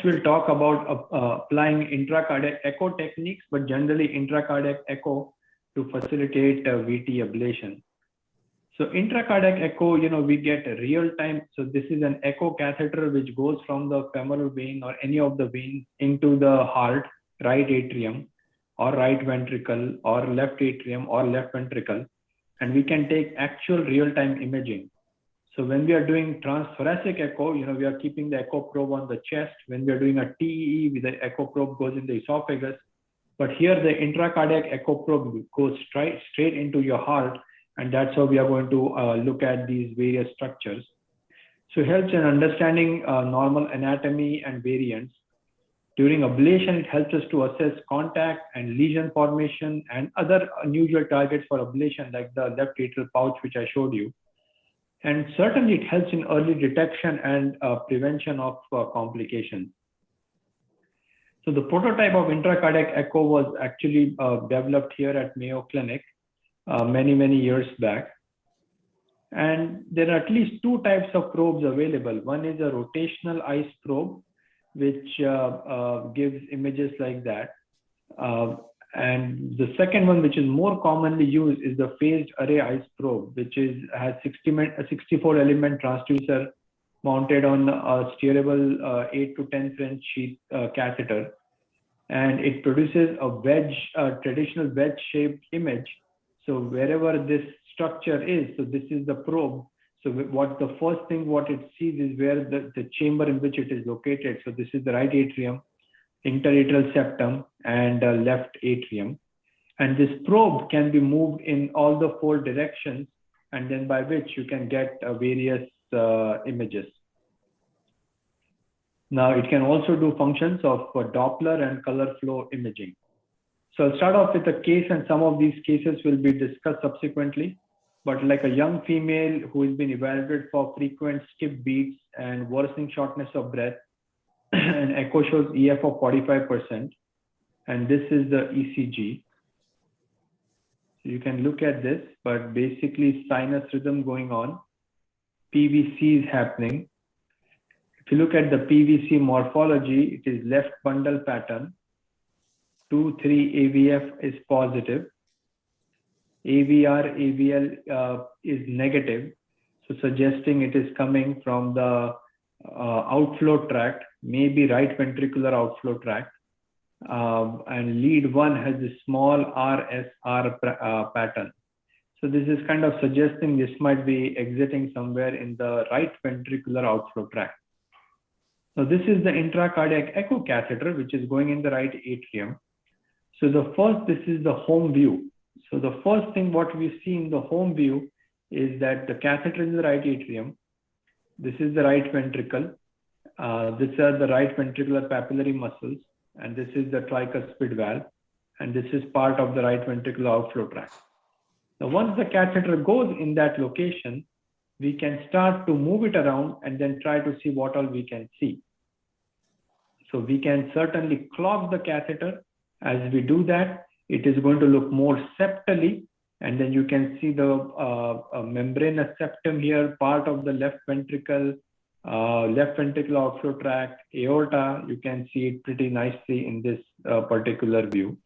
we'll talk about applying intracardiac echo techniques, but generally intracardiac echo to facilitate VT ablation. So intracardiac echo, we get real time. So this is an echo catheter which goes from the femoral vein or any of the veins into the heart, right atrium or right ventricle or left atrium or left ventricle. And we can take actual real time imaging. So when we are doing transthoracic echo, we are keeping the echo probe on the chest. When we are doing a TEE, the echo probe goes in the esophagus. But here the intracardiac echo probe goes straight into your heart. And that's how we are going to look at these various structures. So it helps in understanding normal anatomy and variants. During ablation, it helps us to assess contact and lesion formation and other unusual targets for ablation, like the left atrial pouch, which I showed you. And certainly it helps in early detection and prevention of complications. So the prototype of intracardiac echo was actually developed here at Mayo Clinic many years back. And there are at least two types of probes available. One is a rotational ICE probe, which gives images like that. And the second one, which is more commonly used, is the phased array ICE probe, which has 64 element transducer mounted on a steerable 8 to 10 French sheath catheter. And it produces a traditional wedge shaped image. So wherever this structure is, so this is the probe. So what the first thing what it sees is where the chamber in which it is located. So this is the right atrium, interatrial septum, and left atrium. And this probe can be moved in all the four directions, and then by which you can get various images. Now it can also do functions of Doppler and color flow imaging. So I'll start off with a case, and some of these cases will be discussed subsequently. But like a young female who has been evaluated for frequent skip beats and worsening shortness of breath, and echo shows EF of 45%. And this is the ECG. So you can look at this, but basically sinus rhythm going on. PVC is happening. If you look at the PVC morphology, it is left bundle pattern. 2, 3 AVF is positive. AVR, AVL is negative. So suggesting it is coming from the outflow tract, maybe right ventricular outflow tract. And lead 1 has a small RSR pattern. So this is kind of suggesting this might be exiting somewhere in the right ventricular outflow tract. So this is the intracardiac echo catheter, which is going in the right atrium. So this is the home view. So the first thing what we see in the home view is that the catheter is in the right atrium. This is the right ventricle. These are the right ventricular papillary muscles. And this is the tricuspid valve. And this is part of the right ventricular outflow tract. Now, once the catheter goes in that location, we can start to move it around and then try to see what all we can see. So we can certainly clog the catheter. As we do that, it is going to look more septally, and then you can see the membranous septum here, part of the left ventricle, left ventricular outflow tract, aorta. You can see it pretty nicely in this particular view.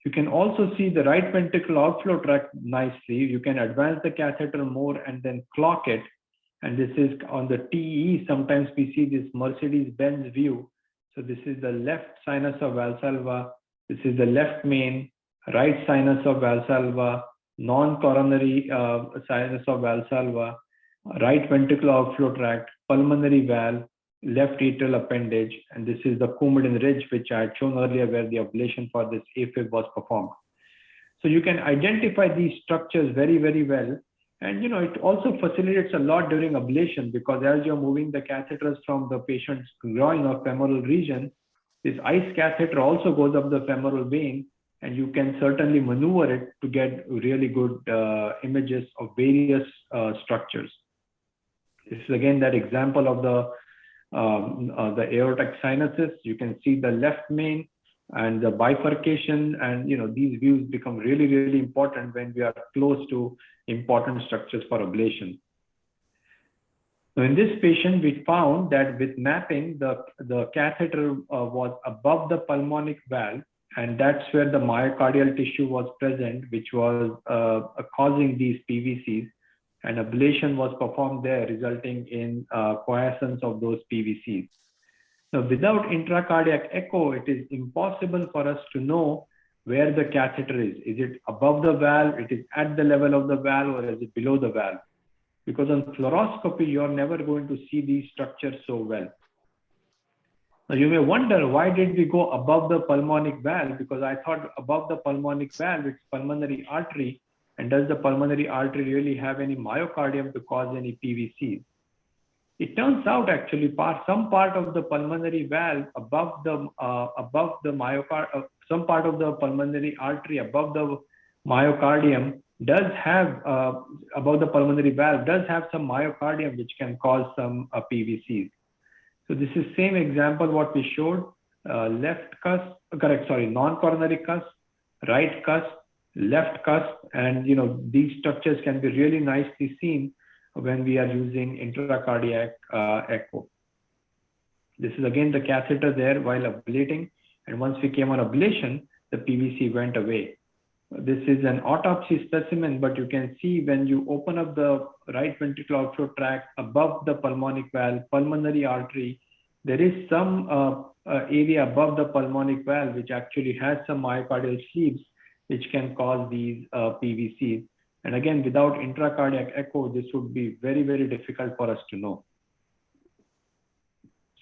You can also see the right ventricular outflow tract nicely. You can advance the catheter more and then clock it. And this is on the TE. Sometimes we see this Mercedes-Benz view. So this is the left sinus of Valsalva. This is the left main, right sinus of Valsalva, non-coronary sinus of Valsalva, right ventricular outflow tract, pulmonary valve, left atrial appendage. And this is the Coumadin ridge, which I had shown earlier, where the ablation for this AFib was performed. So you can identify these structures very well. And it also facilitates a lot during ablation, because as you're moving the catheters from the patient's groin or femoral region, this ICE catheter also goes up the femoral vein, and you can certainly maneuver it to get really good images of various structures. This is again that example of the aortic sinuses. You can see the left main, And the bifurcation and these views become really, really important when we are close to important structures for ablation. So in this patient, we found that with mapping, the catheter was above the pulmonic valve, and that's where the myocardial tissue was present, which was causing these PVCs, and ablation was performed there, resulting in quiescence of those PVCs. Now, without intracardiac echo, it is impossible for us to know where the catheter is. Is it above the valve? It is at the level of the valve, or is it below the valve? Because on fluoroscopy, you're never going to see these structures so well. Now, you may wonder, why did we go above the pulmonic valve? Because I thought above the pulmonic valve, it's pulmonary artery. And does the pulmonary artery really have any myocardium to cause any PVCs? It turns out actually some part of the pulmonary valve above the myocardium, some part of the pulmonary artery above the myocardium does have, above the pulmonary valve does have some myocardium, which can cause some PVCs. So this is same example what we showed, left cusp, non-coronary cusp, right cusp, left cusp, and these structures can be really nicely seen when we are using intracardiac echo. This is again the catheter there while ablating, and once we came on ablation, the PVC went away. This is an autopsy specimen, but you can see when you open up the right ventricular outflow tract above the pulmonic valve, pulmonary artery, there is some area above the pulmonic valve which actually has some myocardial sleeves which can cause these PVCs. And again, without intracardiac echo, this would be very, very difficult for us to know.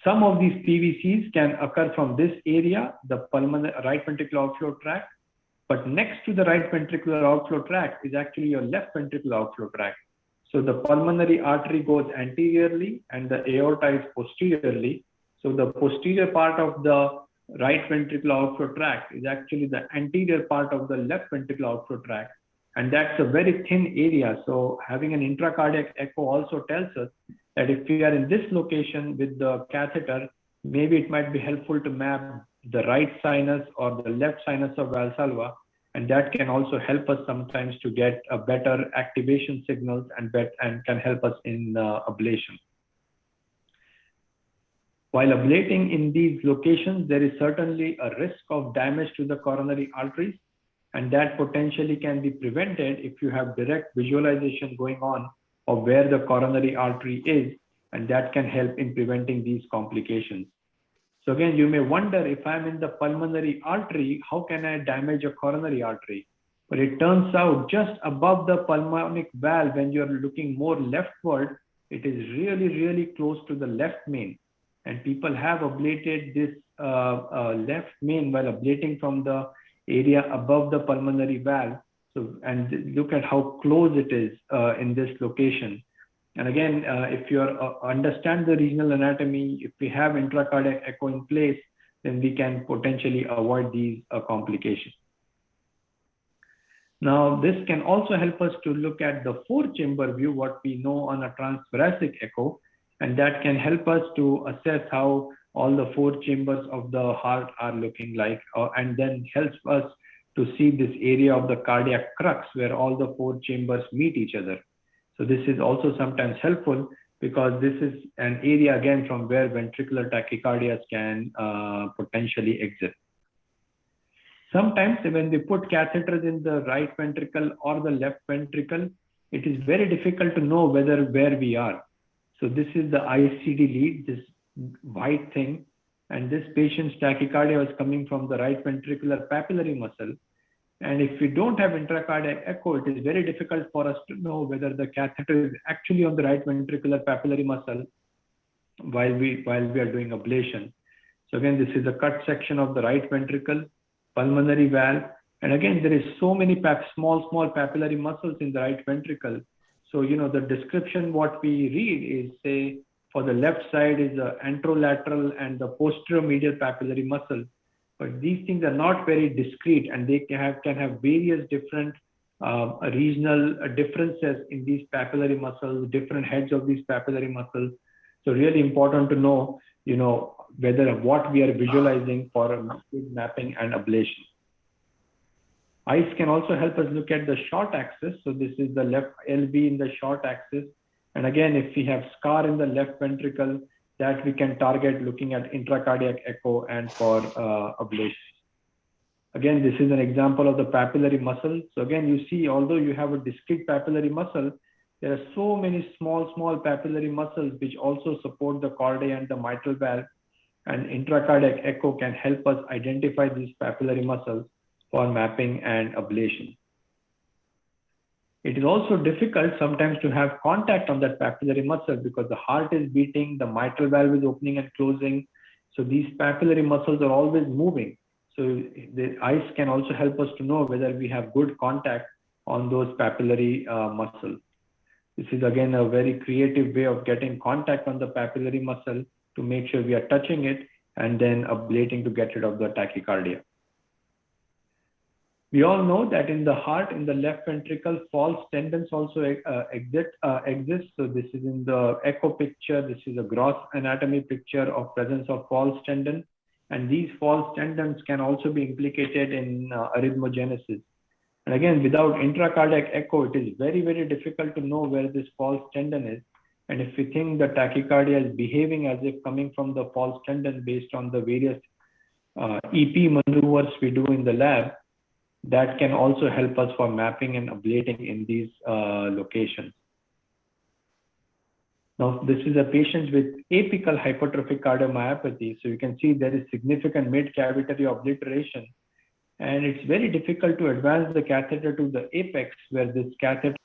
Some of these PVCs can occur from this area, the pulmonary right ventricular outflow tract, but next to the right ventricular outflow tract is actually your left ventricular outflow tract. So the pulmonary artery goes anteriorly and the aorta is posteriorly. So the posterior part of the right ventricular outflow tract is actually the anterior part of the left ventricular outflow tract. And that's a very thin area. So having an intracardiac echo also tells us that if we are in this location with the catheter, maybe it might be helpful to map the right sinus or the left sinus of Valsalva, and that can also help us sometimes to get a better activation signals and can help us in ablation. While ablating in these locations, there is certainly a risk of damage to the coronary arteries, and that potentially can be prevented if you have direct visualization going on of where the coronary artery is, and that can help in preventing these complications. So again, you may wonder, if I'm in the pulmonary artery, how can I damage a coronary artery? But it turns out just above the pulmonic valve, when you're looking more leftward, it is really, really close to the left main. And people have ablated this left main while ablating from the area above the pulmonary valve. So, and look at how close it is in this location. And again, if you understand the regional anatomy, if we have intracardiac echo in place, then we can potentially avoid these complications. Now, this can also help us to look at the four-chamber view, what we know on a transthoracic echo, and that can help us to assess how all the four chambers of the heart are looking like, and then helps us to see this area of the cardiac crux where all the four chambers meet each other. So this is also sometimes helpful because this is an area again from where ventricular tachycardias can potentially exist. Sometimes when we put catheters in the right ventricle or the left ventricle, it is very difficult to know where we are. So this is the ICD lead, this white thing, and this patient's tachycardia was coming from the right ventricular papillary muscle. And if we don't have intracardiac echo, it is very difficult for us to know whether the catheter is actually on the right ventricular papillary muscle while we are doing ablation. So again, this is a cut section of the right ventricle, pulmonary valve. And again, there is so many small papillary muscles in the right ventricle. So, the description what we read is, say, for the left side is the anterolateral and the posterior medial papillary muscle. But these things are not very discrete, and they can have various different regional differences in these papillary muscles, different heads of these papillary muscles. So really important to know, whether what we are visualizing for good mapping and ablation. Eyes can also help us look at the short axis. So this is the left LV in the short axis. And again, if we have scar in the left ventricle, that we can target looking at intracardiac echo and for ablation. Again, this is an example of the papillary muscle. So again, you see, although you have a discrete papillary muscle, there are so many small papillary muscles which also support the chordae and the mitral valve. And intracardiac echo can help us identify these papillary muscles for mapping and ablation. It is also difficult sometimes to have contact on that papillary muscle because the heart is beating, the mitral valve is opening and closing. So these papillary muscles are always moving. So the eyes can also help us to know whether we have good contact on those papillary muscles. This is again a very creative way of getting contact on the papillary muscle to make sure we are touching it and then ablating to get rid of the tachycardia. We all know that in the heart, in the left ventricle, false tendons also exist. So this is in the echo picture. This is a gross anatomy picture of presence of false tendon. And these false tendons can also be implicated in arrhythmogenesis. And again, without intracardiac echo, it is very, very difficult to know where this false tendon is. And if we think the tachycardia is behaving as if coming from the false tendon based on the various EP maneuvers we do in the lab, that can also help us for mapping and ablating in these locations. Now, this is a patient with apical hypertrophic cardiomyopathy. So you can see there is significant mid-cavitary obliteration. And it's very difficult to advance the catheter to the apex where this catheter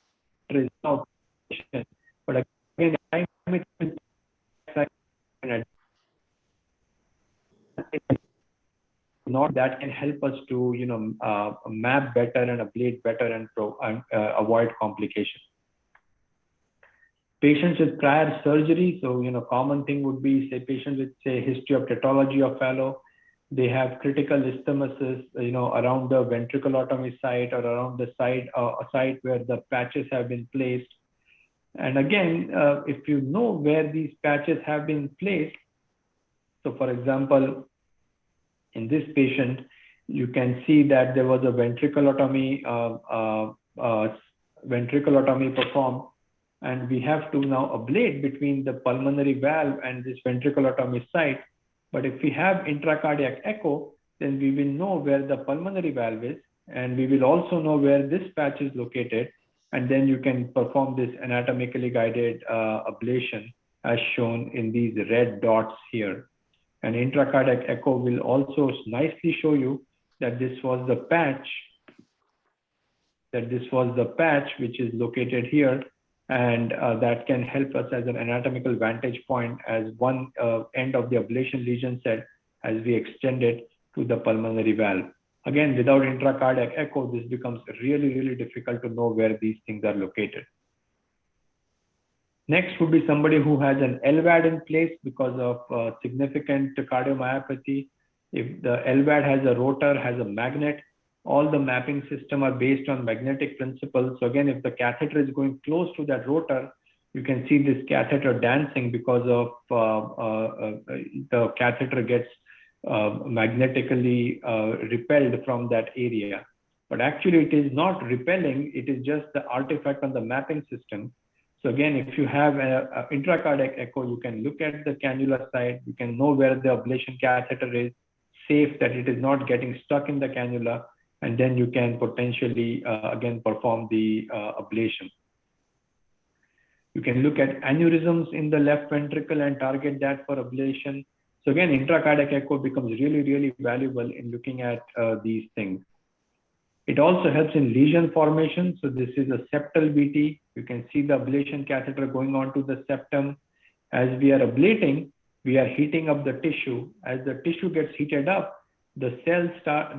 is now. But again, not that can help us to map better and ablate better and avoid complications. Patients with prior surgery, so common thing would be say patients with say history of tetralogy of Fallot. They have critical ischemia, around the ventriculotomy site or around the site where the patches have been placed. And again, if you know where these patches have been placed, so for example, in this patient, you can see that there was a ventriculotomy performed, and we have to now ablate between the pulmonary valve and this ventriculotomy site. But if we have intracardiac echo, then we will know where the pulmonary valve is, and we will also know where this patch is located. And then you can perform this anatomically guided ablation as shown in these red dots here. And intracardiac echo will also nicely show you that this was the patch, which is located here. And that can help us as an anatomical vantage point as one end of the ablation lesion set as we extend it to the pulmonary valve. Again, without intracardiac echo, this becomes really, really difficult to know where these things are located. Next would be somebody who has an LVAD in place because of significant cardiomyopathy. If the LVAD has a rotor, has a magnet, all the mapping system are based on magnetic principles. So again, if the catheter is going close to that rotor, you can see this catheter dancing because of the catheter gets magnetically repelled from that area. But actually it is not repelling, it is just the artifact on the mapping system. So again, if you have an intracardiac echo, you can look at the cannula site, you can know where the ablation catheter is, safe that it is not getting stuck in the cannula, and then you can potentially, again, perform the ablation. You can look at aneurysms in the left ventricle and target that for ablation. So again, intracardiac echo becomes really, really valuable in looking at these things. It also helps in lesion formation. So this is a septal VT. You can see the ablation catheter going on to the septum. As we are ablating, we are heating up the tissue. As the tissue gets heated up, the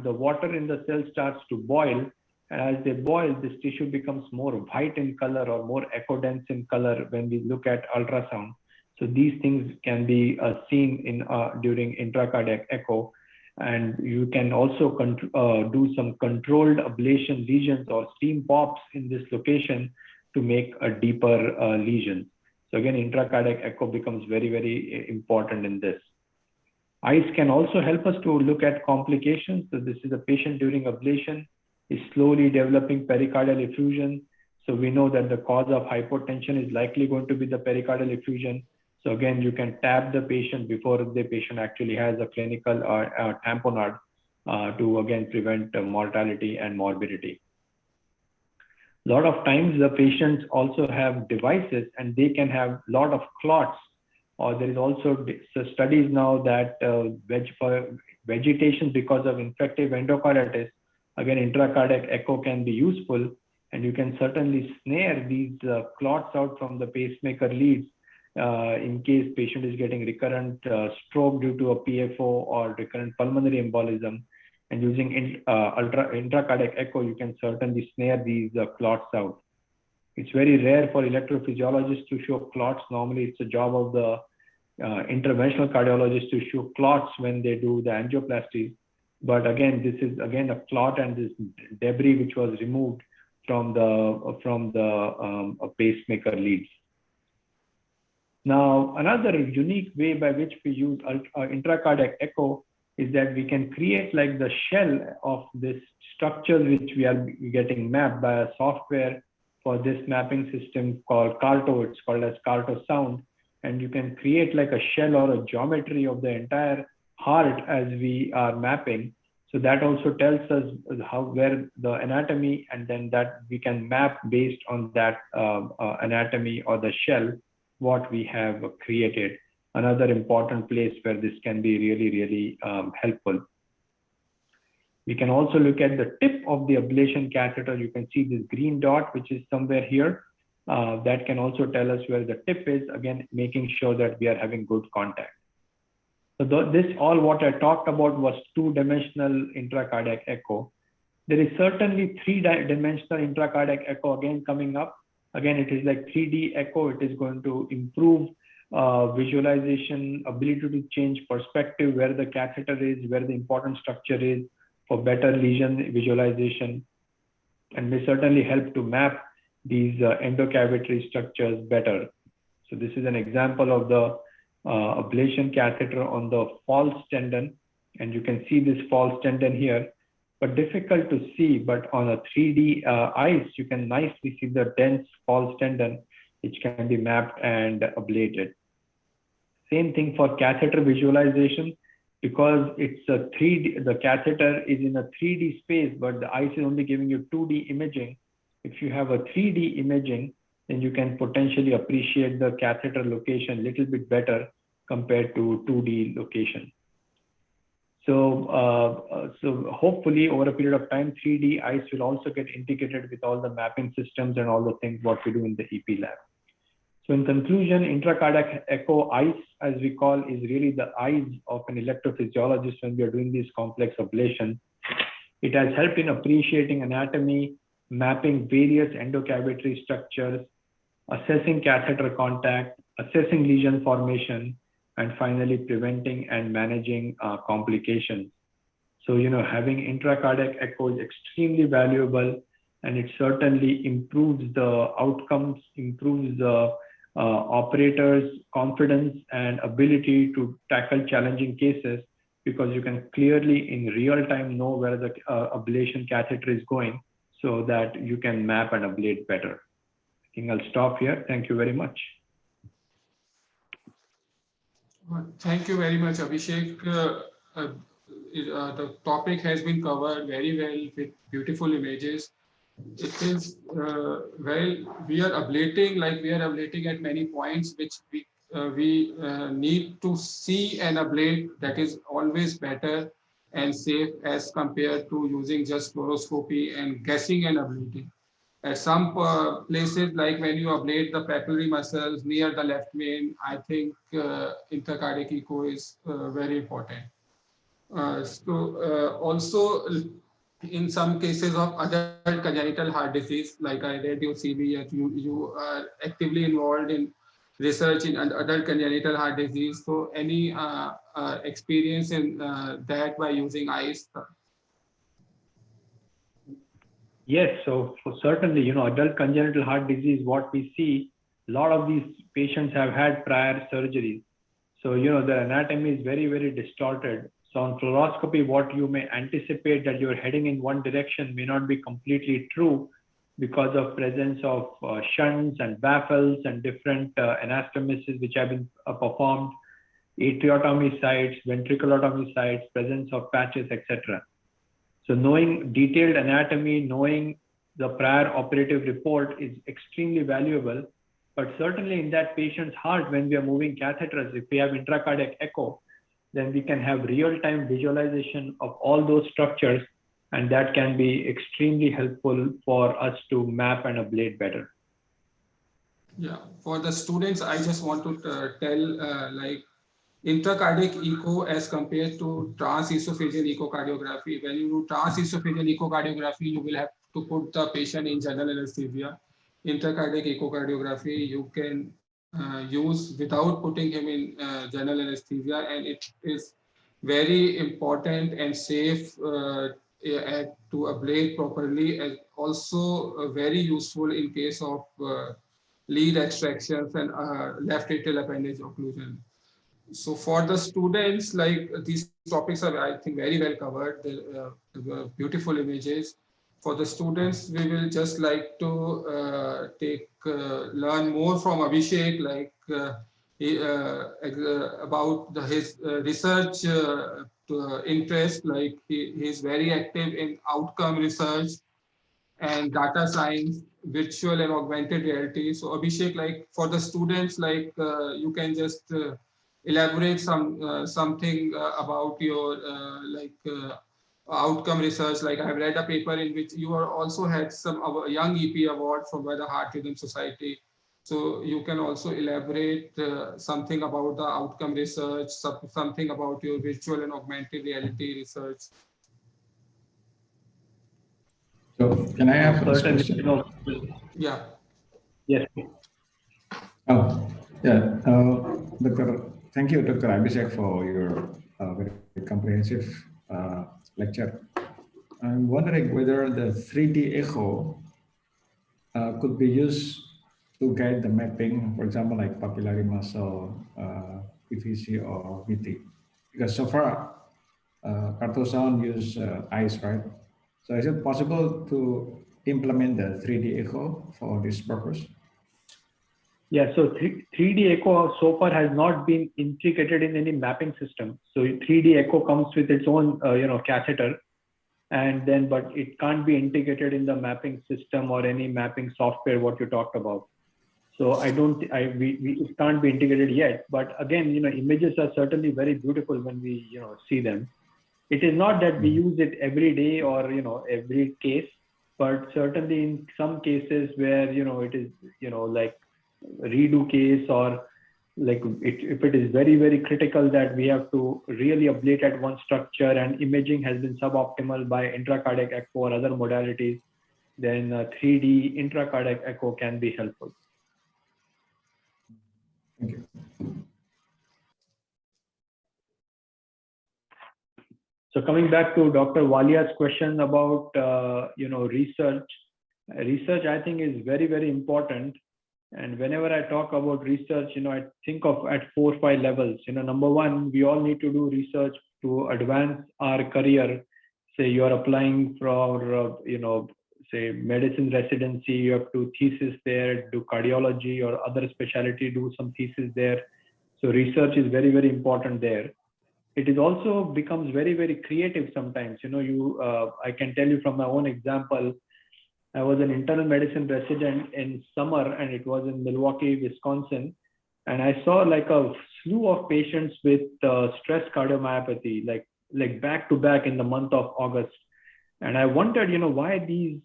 water in the cell starts to boil. And as they boil, this tissue becomes more white in color or more echo dense in color when we look at ultrasound. So these things can be seen in during intracardiac echo. And you can also do some controlled ablation lesions or steam pops in this location to make a deeper lesion. So again, intracardiac echo becomes very, very important in this. ICE can also help us to look at complications. So this is a patient during ablation is slowly developing pericardial effusion. So we know that the cause of hypotension is likely going to be the pericardial effusion. So again, you can tap the patient before the patient actually has a clinical or tamponade to again prevent mortality and morbidity. A lot of times the patients also have devices and they can have a lot of clots, or there is also studies now that vegetation because of infective endocarditis, again intracardiac echo can be useful, and you can certainly snare these clots out from the pacemaker leads in case patient is getting recurrent stroke due to a PFO or recurrent pulmonary embolism. And using intracardiac echo, you can certainly snare these clots out. It's very rare for electrophysiologists to show clots. Normally, it's a job of the interventional cardiologist to show clots when they do the angioplasty. But again, this is again a clot and this debris which was removed from the pacemaker leads. Now, another unique way by which we use intracardiac echo is that we can create like the shell of this structure which we are getting mapped by a software for this mapping system called CARTO. It's called as CARTO Sound. And you can create like a shell or a geometry of the entire heart as we are mapping. So that also tells us where the anatomy, and then that we can map based on that anatomy or the shell, what we have created. Another important place where this can be really helpful. We can also look at the tip of the ablation catheter. You can see this green dot, which is somewhere here. That can also tell us where the tip is, again, making sure that we are having good contact. So this all what I talked about was two-dimensional intracardiac echo. There is certainly three-dimensional intracardiac echo again coming up. Again, it is like 3D echo. It is going to improve visualization, ability to change perspective, where the catheter is, where the important structure is, for better lesion visualization, and may certainly help to map these endocavitary structures better. So this is an example of the ablation catheter on the false tendon, and you can see this false tendon here, but difficult to see, but on a 3D ICE, you can nicely see the dense false tendon, which can be mapped and ablated. Same thing for catheter visualization, because it's a 3D, the catheter is in a 3D space, but the ICE is only giving you 2D imaging. If you have a 3D imaging, then you can potentially appreciate the catheter location a little bit better compared to 2D location. So, so hopefully over a period of time, 3D ICE will also get integrated with all the mapping systems and all the things what we do in the EP lab. So in conclusion, intracardiac echo ICE, as we call, is really the eyes of an electrophysiologist when we are doing these complex ablation. It has helped in appreciating anatomy, mapping various endocavitary structures, assessing catheter contact, assessing lesion formation, and finally preventing and managing complications. So, you know, having intracardiac echo is extremely valuable, and it certainly improves the outcomes, improves the operators' confidence and ability to tackle challenging cases, because you can clearly in real time know where the ablation catheter is going, so that you can map and ablate better. I think I'll stop here. Thank you very much. Thank you very much, Abhishek. The topic has been covered very well with beautiful images. It is well, we are ablating at many points which we need to see and ablate. That is always better and safe as compared to using just fluoroscopy and guessing and ablating. At some places, like when you ablate the papillary muscles near the left main, I think intracardiac echo is very important. Also, in some cases of adult congenital heart disease, like I read your CV, you are actively involved in research in adult congenital heart disease. So any experience in that by using ICE? Yes, so certainly, you know, adult congenital heart disease, what we see, a lot of these patients have had prior surgeries. So, the anatomy is very, very distorted. So on fluoroscopy, what you may anticipate that you're heading in one direction may not be completely true because of presence of shunts and baffles and different anastomosis which have been performed, atriotomy sites, ventriculotomy sites, presence of patches, etc. So knowing detailed anatomy, knowing the prior operative report is extremely valuable. But certainly in that patient's heart, when we are moving catheters, if we have intracardiac echo, then we can have real-time visualization of all those structures, and that can be extremely helpful for us to map and ablate better. Yeah, for the students, I just want to tell like intracardiac echo as compared to transesophageal echocardiography. When you do transesophageal echocardiography, you will have to put the patient in general anesthesia. Intracardiac echocardiography, you can use without putting him in general anesthesia, and it is very important and safe to ablate properly, and also very useful in case of lead extractions and left atrial appendage occlusion. So for the students, like these topics are, I think, very well covered. The beautiful images. For the students, we will just like to learn more from Abhishek, like about his research interest. Like he's very active in outcome research and data science, virtual and augmented reality. So Abhishek, like for the students, like you can just elaborate something about your outcome research. Like I have read a paper in which you are also had some young EP award from by the Heart Rhythm Society. So you can also elaborate something about the outcome research, something about your virtual and augmented reality research. So can I ask this Certainly, question? Yeah. Yes. Oh, yeah. Thank you, Dr. Abhishek, for your very comprehensive lecture. I'm wondering whether the 3D echo could be used to guide the mapping, for example, like papillary muscle, PVC, or VT. Because so far, ultrasound use eyes, right? So is it possible to implement the 3D echo for this purpose? Yeah, so 3D echo so far has not been integrated in any mapping system. So 3D echo comes with its own, catheter, and then, but it can't be integrated in the mapping system or any mapping software, what you talked about. So it can't be integrated yet. But again, images are certainly very beautiful when we, see them. It is not that we use it every day or, every case, but certainly in some cases where, it is, like redo case, or like if it is very, very critical that we have to really ablate at one structure and imaging has been suboptimal by intracardiac echo or other modalities, then 3D intracardiac echo can be helpful. Thank you. So coming back to Dr. Walia's question about research. Research, I think, is very, very important. And whenever I talk about research, I think of at 4 or 5 levels. Number one, we all need to do research to advance our career. Say you're applying for, say medicine residency, you have to thesis there, do cardiology or other specialty, do some thesis there. So research is very, very important there. It is also becomes very, very creative sometimes. I can tell you from my own example. I was an internal medicine resident in summer, and it was in Milwaukee, Wisconsin. And I saw like a slew of patients with stress cardiomyopathy, like back to back in the month of August. And I wondered, why these,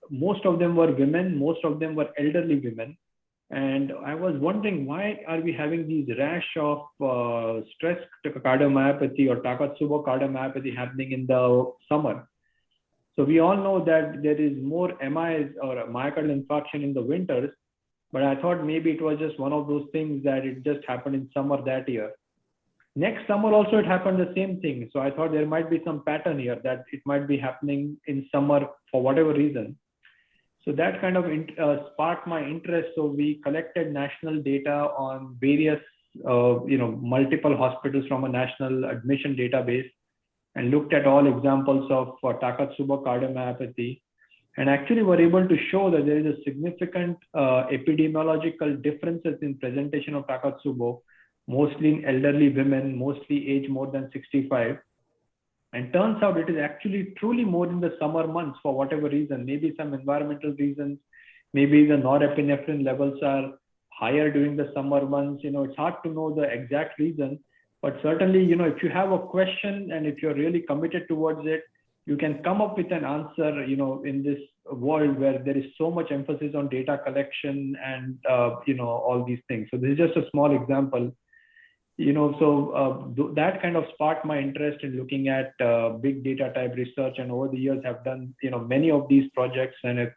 most of them were women, most of them were elderly women. And I was wondering, why are we having these rash of stress cardiomyopathy or Takotsubo cardiomyopathy happening in the summer? So we all know that there is more MIs or myocardial infarction in the winters, but I thought maybe it was just one of those things that it just happened in summer that year. Next summer also it happened the same thing. So I thought there might be some pattern here that it might be happening in summer for whatever reason. So that kind of sparked my interest. So we collected national data on various multiple hospitals from a national admission database and looked at all examples of Takotsubo cardiomyopathy, and actually were able to show that there is a significant epidemiological differences in presentation of Takotsubo, mostly in elderly women, mostly age more than 65. And turns out it is actually truly more in the summer months for whatever reason, maybe some environmental reasons, maybe the norepinephrine levels are higher during the summer months. It's hard to know the exact reason, but certainly, if you have a question and if you're really committed towards it, you can come up with an answer, in this world where there is so much emphasis on data collection and, all these things. So this is just a small example. That kind of sparked my interest in looking at big data type research, and over the years have done many of these projects. And if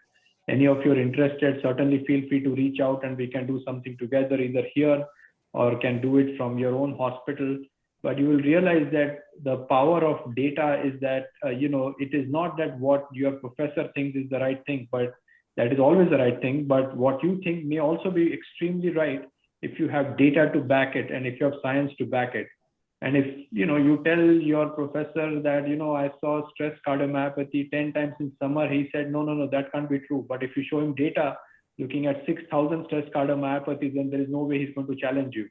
any of you are interested, certainly feel free to reach out and we can do something together, either here or can do it from your own hospital. But you will realize that the power of data is that it is not that what your professor thinks is the right thing, but that is always the right thing. But what you think may also be extremely right if you have data to back it and if you have science to back it. And if you tell your professor that I saw stress cardiomyopathy 10 times in summer, he said no, that can't be true. But if you show him data looking at 6,000 stress cardiomyopathies, then there is no way he's going to challenge you.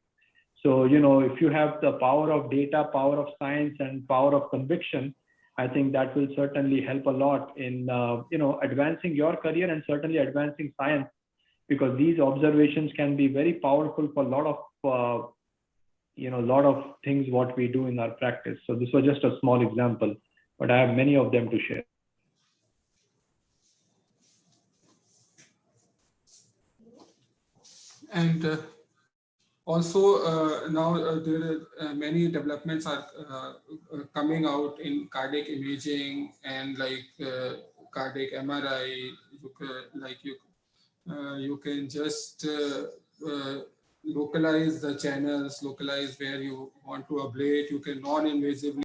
So if you have the power of data, power of science, and power of conviction, I think that will certainly help a lot in advancing your career and certainly advancing science, because these observations can be very powerful for a lot of things what we do in our practice. So this was just a small example, but I have many of them to share. And also now there are many developments are coming out in cardiac imaging and like cardiac MRI. You can just localize the channels, localize where you want to ablate. You can non-invasively